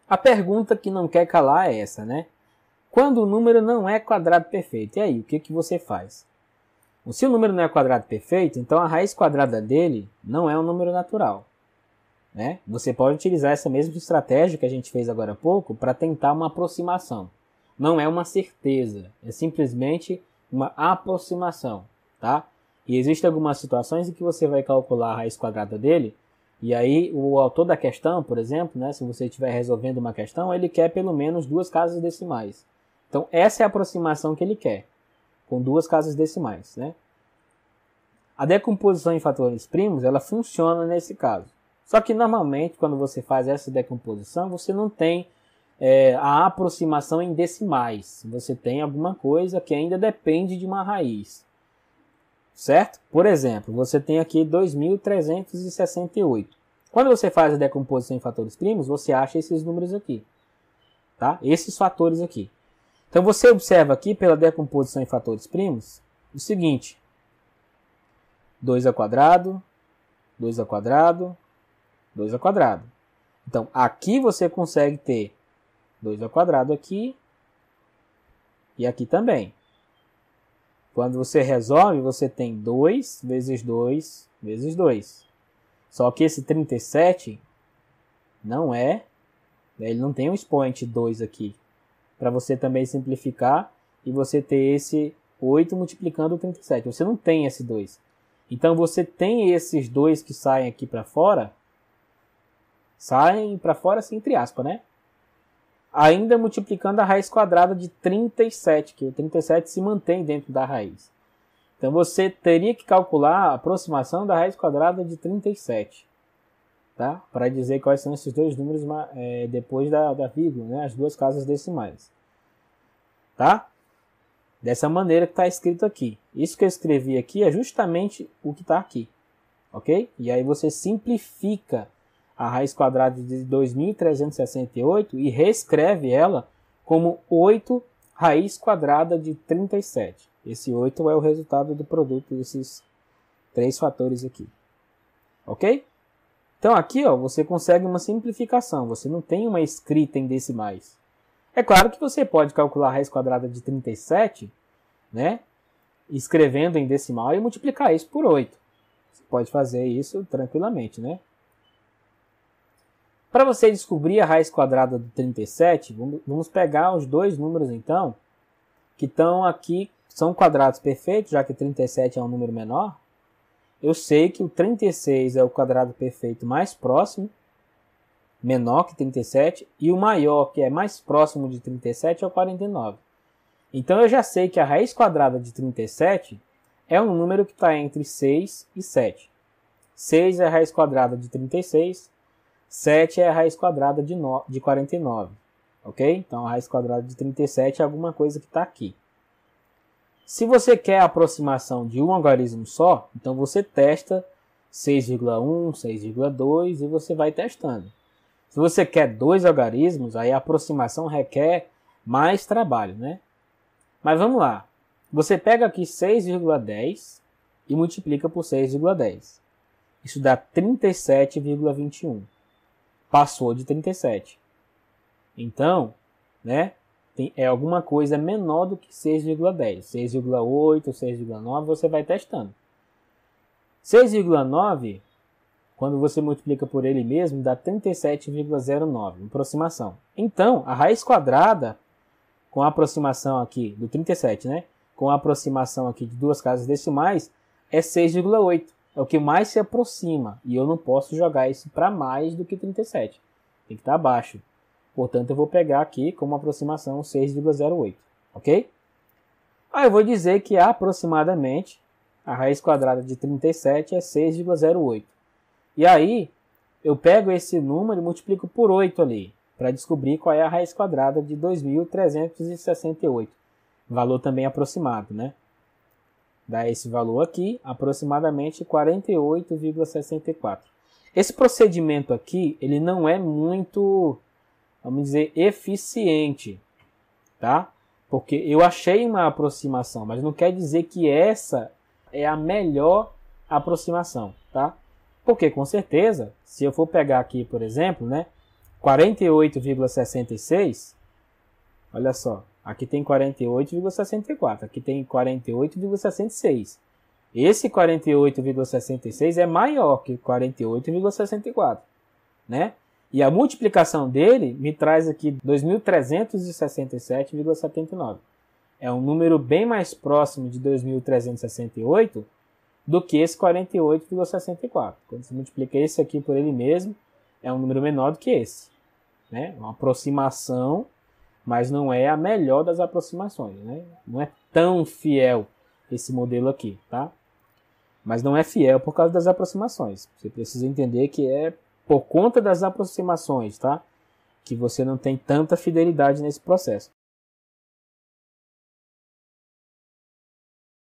A pergunta que não quer calar é essa, né? Quando o número não é quadrado perfeito, e aí, o que você faz? Se o número não é quadrado perfeito, então a raiz quadrada dele não é um número natural, né? Você pode utilizar essa mesma estratégia que a gente fez agora há pouco para tentar uma aproximação. Não é uma certeza, é simplesmente uma aproximação, tá? E existem algumas situações em que você vai calcular a raiz quadrada dele, e aí o autor da questão, por exemplo, né, se você estiver resolvendo uma questão, ele quer pelo menos 2 casas decimais. Então essa é a aproximação que ele quer, com 2 casas decimais, né? A decomposição em fatores primos, ela funciona nesse caso. Só que normalmente, quando você faz essa decomposição, você não tem a aproximação em decimais. Você tem alguma coisa que ainda depende de uma raiz. Certo? Por exemplo, você tem aqui 2.368. Quando você faz a decomposição em fatores primos, você acha esses números aqui. Tá? Esses fatores aqui. Então você observa aqui, pela decomposição em fatores primos, o seguinte. 2 ao quadrado, 2 ao quadrado, 2 ao quadrado. Então, aqui você consegue ter 2 ao quadrado aqui e aqui também. Quando você resolve, você tem 2 vezes 2 vezes 2. Só que esse 37 não é, ele não tem um expoente 2 aqui. Para você também simplificar e você ter esse 8 multiplicando o 37. Você não tem esse 2. Então você tem esses 2 que saem aqui para fora. Saem para fora assim, entre aspas, né? Ainda multiplicando a raiz quadrada de 37, que o 37 se mantém dentro da raiz. Então você teria que calcular a aproximação da raiz quadrada de 37, tá? Para dizer quais são esses dois números depois da vírgula, né? As 2 casas decimais. Tá? Dessa maneira que está escrito aqui. Isso que eu escrevi aqui é justamente o que está aqui. Ok? E aí você simplifica a raiz quadrada de 2.368 e reescreve ela como 8 raiz quadrada de 37. Esse 8 é o resultado do produto desses 3 fatores aqui. Ok? Então aqui você consegue uma simplificação. Você não tem uma escrita em decimais. É claro que você pode calcular a raiz quadrada de 37, né? Escrevendo em decimal e multiplicar isso por 8. Você pode fazer isso tranquilamente, né? Para você descobrir a raiz quadrada do 37, vamos pegar os 2 números, então, que estão aqui, são quadrados perfeitos, já que 37 é um número menor. Eu sei que o 36 é o quadrado perfeito mais próximo, menor que 37, e o maior, que é mais próximo de 37, é o 49. Então eu já sei que a raiz quadrada de 37 é um número que está entre 6 e 7. 6 é a raiz quadrada de 36, 7 é a raiz quadrada de 49, ok? Então a raiz quadrada de 37 é alguma coisa que está aqui. Se você quer a aproximação de um algarismo só, então você testa 6,1, 6,2 e você vai testando. Se você quer 2 algarismos, aí a aproximação requer mais trabalho, né? Mas vamos lá. Você pega aqui 6,10 e multiplica por 6,10. Isso dá 37,21. Passou de 37. Então, né, é alguma coisa menor do que 6,10. 6,8, 6,9, você vai testando. 6,9, quando você multiplica por ele mesmo, dá 37,09, aproximação. Então, a raiz quadrada, com a aproximação aqui do 37, né, com a aproximação aqui de 2 casas decimais, é 6,8. É o que mais se aproxima. E eu não posso jogar isso para mais do que 37. Tem que estar abaixo. Portanto, eu vou pegar aqui como aproximação 6,08. Ok? Aí eu vou dizer que aproximadamente a raiz quadrada de 37 é 6,08. E aí eu pego esse número e multiplico por 8 ali. Para descobrir qual é a raiz quadrada de 2.368. Valor também aproximado, né? Dá esse valor aqui, aproximadamente 48,64. Esse procedimento aqui, ele não é muito, vamos dizer, eficiente, tá? Porque eu achei uma aproximação, mas não quer dizer que essa é a melhor aproximação, tá? Porque, com certeza, se eu for pegar aqui, por exemplo, né, 48,66, olha só, aqui tem 48,64, aqui tem 48,66. Esse 48,66 é maior que 48,64, né? E a multiplicação dele me traz aqui 2.367,79. É um número bem mais próximo de 2.368 do que esse 48,64. Quando você multiplica esse aqui por ele mesmo, é um número menor do que esse, né? Uma aproximação, mas não é a melhor das aproximações, né? Não é tão fiel esse modelo aqui, tá? Mas não é fiel por causa das aproximações. Você precisa entender que é por conta das aproximações, tá? Que você não tem tanta fidelidade nesse processo.